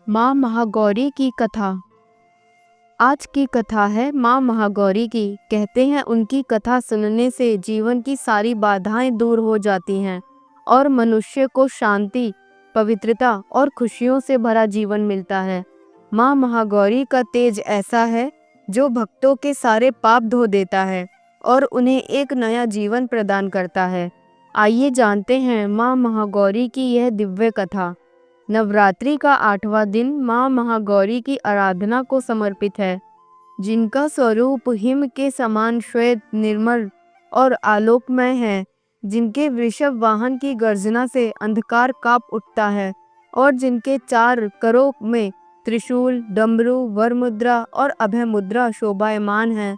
माँ महागौरी की कथा। आज की कथा है माँ महागौरी की। कहते हैं उनकी कथा सुनने से जीवन की सारी बाधाएं दूर हो जाती हैं और मनुष्य को शांति, पवित्रता और खुशियों से भरा जीवन मिलता है। माँ महागौरी का तेज ऐसा है जो भक्तों के सारे पाप धो देता है और उन्हें एक नया जीवन प्रदान करता है। आइए जानते हैं माँ महागौरी की यह दिव्य कथा। नवरात्रि का 8वां दिन माँ महागौरी की आराधना को समर्पित है, जिनका स्वरूप हिम के समान श्वेत, निर्मल और आलोकमय है, जिनके वृषभ वाहन की गर्जना से अंधकार कांप उठता है और जिनके 4 करों में त्रिशूल, डमरू, वरमुद्रा और अभय मुद्रा शोभायमान है।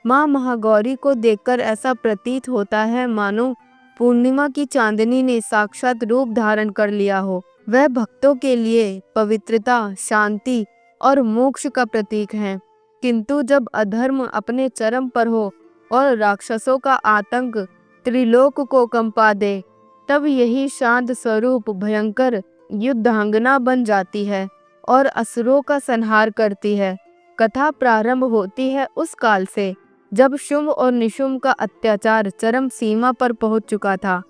माँ महागौरी को देखकर ऐसा प्रतीत होता है मानो पूर्णिमा की चांदनी ने साक्षात रूप धारण कर लिया हो। वह भक्तों के लिए पवित्रता, शांति और मोक्ष का प्रतीक है। किंतु जब अधर्म अपने चरम पर हो और राक्षसों का आतंक त्रिलोक को कंपा दे, तब यही शांत स्वरूप भयंकर युद्धांगना बन जाती है और असुरों का संहार करती है। कथा प्रारंभ होती है उस काल से जब शुंभ और निशुंभ का अत्याचार चरम सीमा पर पहुंच चुका था।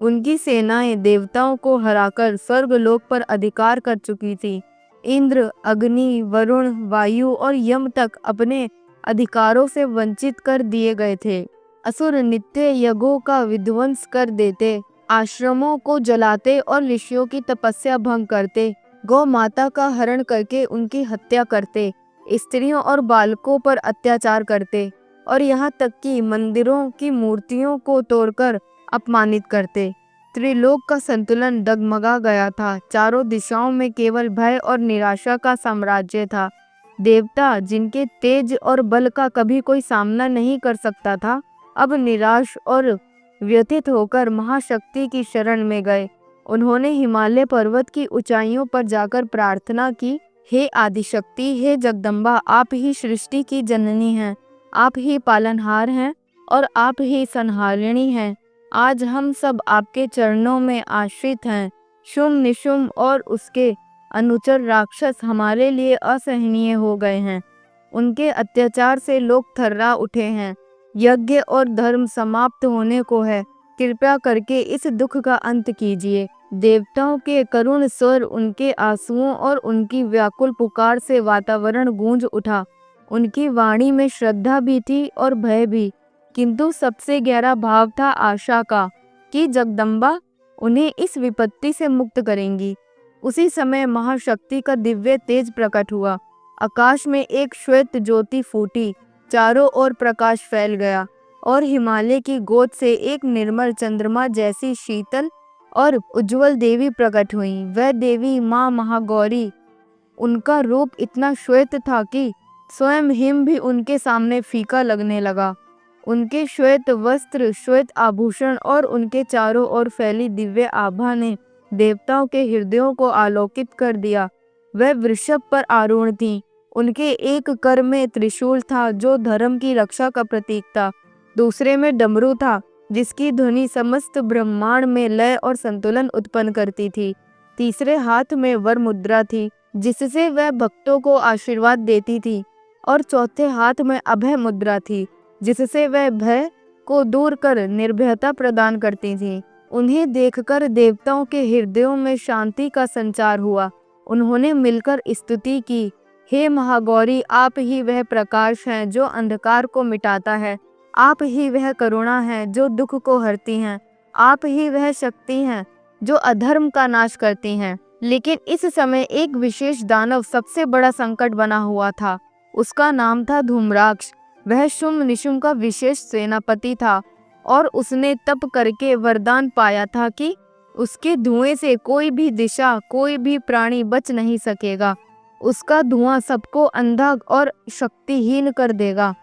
उनकी सेनाएं देवताओं को हराकर स्वर्गलोक पर अधिकार कर चुकी थी। इंद्र, अग्नि, वरुण, वायु और यम तक अपने अधिकारों से वंचित कर दिए गए थे। असुर नित्य यज्ञों का विध्वंस कर देते, आश्रमों को जलाते और ऋषियों की तपस्या भंग करते, गौ माता का हरण करके उनकी हत्या करते, स्त्रियों और बालकों पर अत्याचार करते और यहाँ तक कि मंदिरों की मूर्तियों को तोड़कर अपमानित करते। त्रिलोक का संतुलन डगमगा गया था। चारों दिशाओं में केवल भय और निराशा का साम्राज्य था। देवता, जिनके तेज और बल का कभी कोई सामना नहीं कर सकता था, अब निराश और व्यथित होकर महाशक्ति की शरण में गए। उन्होंने हिमालय पर्वत की ऊंचाइयों पर जाकर प्रार्थना की, हे आदिशक्ति, हे जगदम्बा, आप ही सृष्टि की जननी हैं, आप ही पालनहार हैं और आप ही संहारिणी हैं। आज हम सब आपके चरणों में आश्रित हैं। शुंभ, निशुंभ और उसके अनुचर राक्षस हमारे लिए असहनीय हो गए हैं। उनके अत्याचार से लोग थर्रा उठे हैं। यज्ञ और धर्म समाप्त होने को है। कृपया करके इस दुख का अंत कीजिए। देवताओं के करुण स्वर, उनके आंसुओं और उनकी व्याकुल पुकार से वातावरण गूंज उठा। उनकी वाणी में श्रद्धा भी थी और भय भी, किंतु सबसे गहरा भाव था आशा का कि जगदम्बा उन्हें इस विपत्ति से मुक्त करेंगी। उसी समय महाशक्ति का दिव्य तेज प्रकट हुआ। आकाश में एक श्वेत ज्योति फूटी, चारों ओर प्रकाश फैल गया और हिमालय की गोद से एक निर्मल चंद्रमा जैसी शीतल और उज्जवल देवी प्रकट हुई। वह देवी माँ महागौरी। उनका रूप इतना श्वेत था कि स्वयं हिम भी उनके सामने फीका लगने लगा। उनके श्वेत वस्त्र, श्वेत आभूषण और उनके चारों ओर फैली दिव्य आभा ने देवताओं के हृदयों को आलोकित कर दिया। वह वृषभ पर आरूढ़ थीं। उनके एक कर में त्रिशूल था जो धर्म की रक्षा का प्रतीक था। दूसरे में डमरू था जिसकी ध्वनि समस्त ब्रह्मांड में लय और संतुलन उत्पन्न करती थी। तीसरे हाथ में वर मुद्रा थी जिससे वह भक्तों को आशीर्वाद देती थी और चौथे हाथ में अभय मुद्रा थी जिससे वह भय को दूर कर निर्भयता प्रदान करती थी। उन्हें देखकर देवताओं के हृदयों में शांति का संचार हुआ। उन्होंने मिलकर स्तुति की, हे महागौरी, आप ही वह प्रकाश हैं जो अंधकार को मिटाता है। आप ही वह करुणा है जो दुख को हरती हैं। आप ही वह शक्ति हैं जो अधर्म का नाश करती हैं। लेकिन इस समय एक विशेष दानव सबसे बड़ा संकट बना हुआ था। उसका नाम था धूम्राक्ष। वह शुंभ निशुंभ का विशेष सेनापति था और उसने तप करके वरदान पाया था कि उसके धुएं से कोई भी दिशा, कोई भी प्राणी बच नहीं सकेगा। उसका धुआं सबको अंधा और शक्तिहीन कर देगा।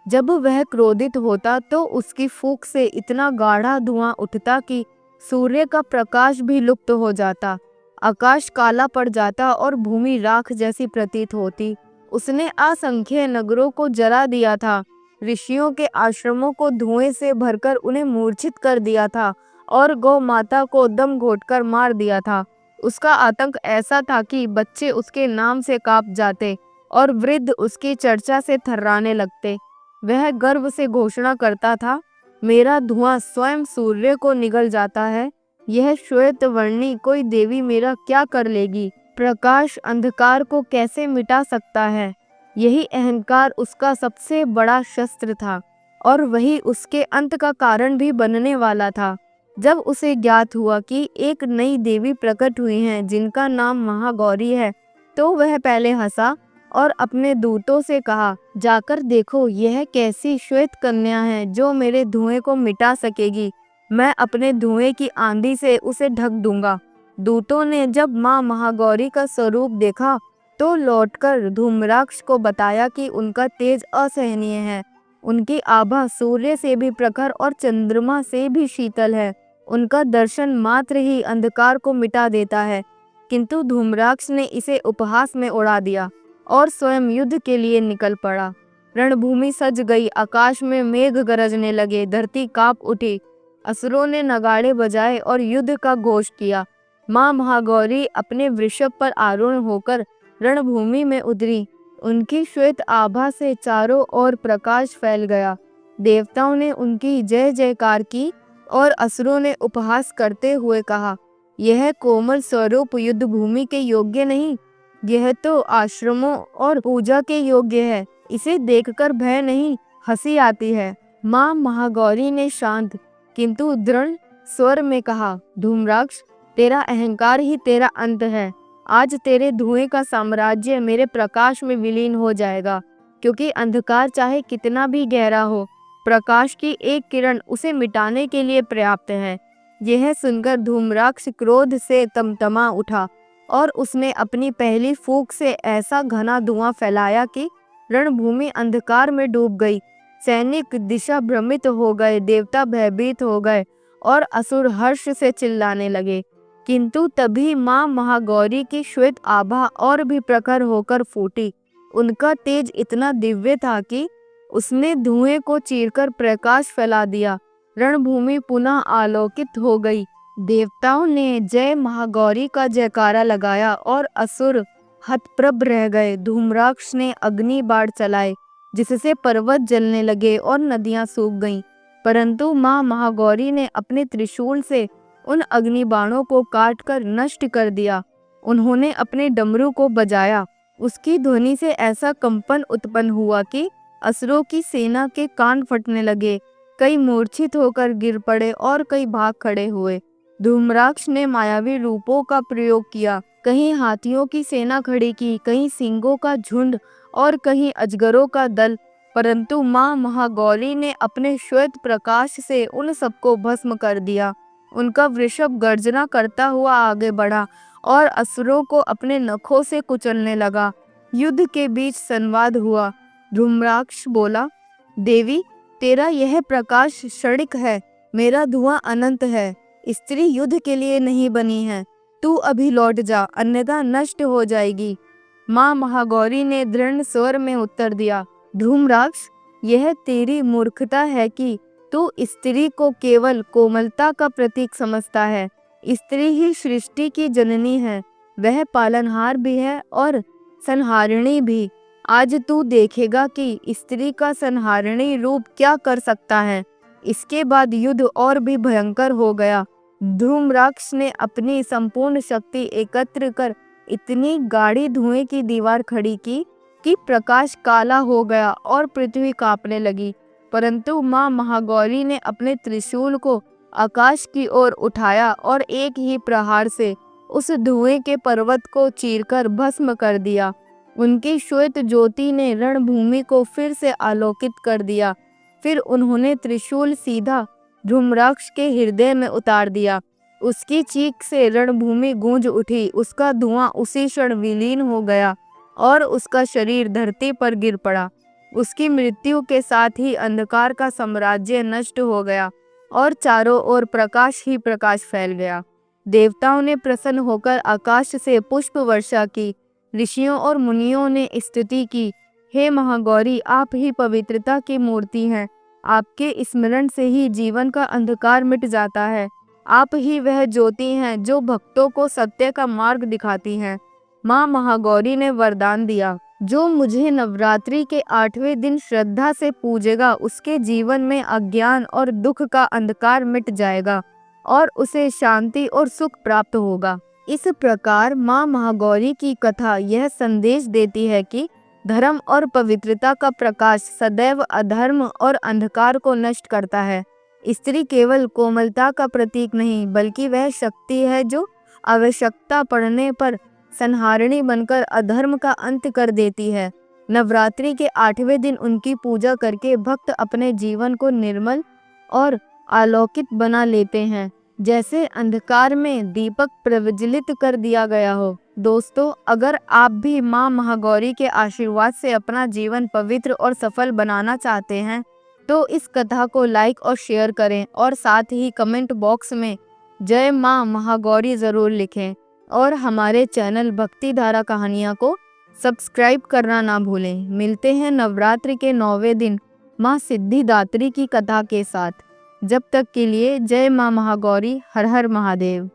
जब वह क्रोधित होता तो उसकी फूंक से इतना गाढ़ा धुआं उठता कि सूर्य का प्रकाश भी लुप्त हो जाता, आकाश काला पड़ जाता और भूमि राख जैसी प्रतीत होती। उसने असंख्य नगरों को जला दिया था, ऋषियों के आश्रमों को धुएं से भरकर उन्हें मूर्छित कर दिया था और गौ माता को दम घोटकर मार दिया था। उसका आतंक ऐसा था कि बच्चे उसके नाम से कांप जाते और वृद्ध उसकी चर्चा से थर्राने लगते। वह गर्व से घोषणा करता था, मेरा धुआं स्वयं सूर्य को निगल जाता है। यह श्वेत वर्णी कोई देवी मेरा क्या कर लेगी? प्रकाश अंधकार को कैसे मिटा सकता है? यही अहंकार उसका सबसे बड़ा शस्त्र था और वही उसके अंत का कारण भी बनने वाला था। जब उसे ज्ञात हुआ कि एक नई देवी प्रकट हुई हैं जिनका नाम महागौरी है, तो वह पहले हंसा और अपने दूतों से कहा, जाकर देखो यह कैसी श्वेत कन्या है जो मेरे धुएं को मिटा सकेगी। मैं अपने धुएं की आंधी से उसे ढक दूंगा। दूतों ने जब माँ महागौरी का स्वरूप देखा तो लौटकर धूम्राक्ष को बताया कि उनका तेज असहनीय है। उनकी आभा सूर्य से भी प्रखर और चंद्रमा से भी शीतल है। उनका दर्शन मात्र ही अंधकार को मिटा देता है। किंतु धूम्राक्ष ने इसे उपहास में उड़ा दिया और स्वयं युद्ध के लिए निकल पड़ा। रणभूमि सज गई, आकाश में मेघ गरजने लगे, धरती कांप उठी। असुरों ने नगाड़े बजाए और युद्ध का घोष किया। माँ महागौरी अपने वृषभ पर आरूढ़ होकर रणभूमि में उतरी। उनकी श्वेत आभा से चारों ओर प्रकाश फैल गया। देवताओं ने उनकी जय जयकार की और असुरों ने उपहास करते हुए कहा, यह कोमल स्वरूप युद्ध भूमि के योग्य नहीं, यह तो आश्रमों और पूजा के योग्य है। इसे देखकर भय नहीं, हंसी आती है। माँ महागौरी ने शांत किंतु दृढ़ स्वर में कहा, धूम्राक्ष, तेरा अहंकार ही तेरा अंत है। आज तेरे धुएं का साम्राज्य मेरे प्रकाश में विलीन हो जाएगा, क्योंकि अंधकार चाहे कितना भी गहरा हो, प्रकाश की एक किरण उसे मिटाने के लिए पर्याप्त है। यह सुनकर धूम्राक्ष क्रोध से तमतमा उठा और उसने अपनी पहली फूंक से ऐसा घना धुआं फैलाया कि रणभूमि अंधकार में डूब गई। सैनिक दिशा भ्रमित हो गए, देवता भयभीत हो गए और असुर हर्ष से चिल्लाने लगे। किंतु तभी माँ महागौरी की श्वेत आभा और भी प्रखर होकर फूटी। उनका तेज इतना दिव्य था कि उसने धुएं को चीरकर प्रकाश फैला दिया। रणभूमि पुनः आलोकित हो गई। देवताओं ने जय महागौरी का जयकारा लगाया और असुर हतप्रभ रह गए। धूम्राक्ष ने अग्नि बाण चलाए, जिससे पर्वत जलने लगे और नदियां सूख गईं। परंतु माँ महागौरी ने अपने त्रिशूल से उन अग्नि बाणों को काटकर नष्ट कर दिया। उन्होंने अपने डमरू को बजाया। उसकी ध्वनि से ऐसा कंपन उत्पन्न हुआ कि असुरों की सेना के कान फटने लगे। कई मूर्छित होकर गिर पड़े और कई भाग खड़े हुए। धूम्राक्ष ने मायावी रूपों का प्रयोग किया। कहीं हाथियों की सेना खड़ी की, कहीं सिंहों का झुंड और कहीं अजगरों का दल। परंतु माँ महागौरी ने अपने श्वेत प्रकाश से उन सबको भस्म कर दिया। उनका वृषभ गर्जना करता हुआ आगे बढ़ा और असुरों को अपने नखों से कुचलने लगा। युद्ध के बीच संवाद हुआ। धूम्राक्ष बोला, देवी, तेरा यह प्रकाश क्षणिक है, मेरा धुआं अनंत है। स्त्री युद्ध के लिए नहीं बनी है। तू अभी लौट जा, अन्यथा नष्ट हो जाएगी। माँ महागौरी ने दृढ़ स्वर में उत्तर दिया, धूम्राक्ष, यह तेरी मूर्खता है कि तू स्त्री को केवल कोमलता का प्रतीक समझता है। स्त्री ही सृष्टि की जननी है, वह पालनहार भी है और संहारिणी भी। आज तू देखेगा कि स्त्री का संहारिणी रूप क्या कर सकता है। इसके बाद युद्ध और भी भयंकर हो गया। धूम्राक्ष ने अपनी संपूर्ण शक्ति एकत्र कर इतनी गाढ़ी धुएं की दीवार खड़ी की कि प्रकाश काला हो गया और पृथ्वी कांपने लगी। परंतु माँ महागौरी ने अपने त्रिशूल को आकाश की ओर उठाया और एक ही प्रहार से उस धुएं के पर्वत को चीरकर भस्म कर दिया। उनकी श्वेत ज्योति ने रणभूमि को फिर से आलोकित कर दिया। फिर उन्होंने त्रिशूल सीधा धूम्राक्ष के हृदय में उतार दिया। उसकी चीख से रणभूमि गूंज उठी। उसका धुआं उसी क्षण विलीन हो गया और उसका शरीर धरती पर गिर पड़ा। उसकी मृत्यु के साथ ही अंधकार का साम्राज्य नष्ट हो गया और चारों ओर प्रकाश ही प्रकाश फैल गया। देवताओं ने प्रसन्न होकर आकाश से पुष्प वर्षा की। ऋषियों और मुनियों ने स्तुति की, हे महागौरी, आप ही पवित्रता की मूर्ति हैं। आपके स्मरण से ही जीवन का अंधकार मिट जाता है। आप ही वह ज्योति हैं जो भक्तों को सत्य का मार्ग दिखाती हैं। माँ महागौरी ने वरदान दिया, जो मुझे नवरात्रि के 8वें दिन श्रद्धा से पूजेगा उसके जीवन में अज्ञान और दुख का अंधकार मिट जाएगा और उसे शांति और सुख प्राप्त होगा। इस प्रकार माँ महागौरी की कथा यह संदेश देती है कि धर्म और पवित्रता का प्रकाश सदैव अधर्म और अंधकार को नष्ट करता है। स्त्री केवल कोमलता का प्रतीक नहीं, बल्कि वह शक्ति है जो आवश्यकता पड़ने पर संहारिणी बनकर अधर्म का अंत कर देती है। नवरात्रि के 8वें दिन उनकी पूजा करके भक्त अपने जीवन को निर्मल और अलौकिक बना लेते हैं, जैसे अंधकार में दीपक प्रज्वलित कर दिया गया हो। दोस्तों, अगर आप भी माँ महागौरी के आशीर्वाद से अपना जीवन पवित्र और सफल बनाना चाहते हैं तो इस कथा को लाइक और शेयर करें और साथ ही कमेंट बॉक्स में जय माँ महागौरी ज़रूर लिखें और हमारे चैनल भक्ति धारा कहानियाँ को सब्सक्राइब करना ना भूलें। मिलते हैं नवरात्रि के 9वें दिन माँ सिद्धिदात्री की कथा के साथ। जब तक के लिए जय माँ महागौरी, हर हर महादेव।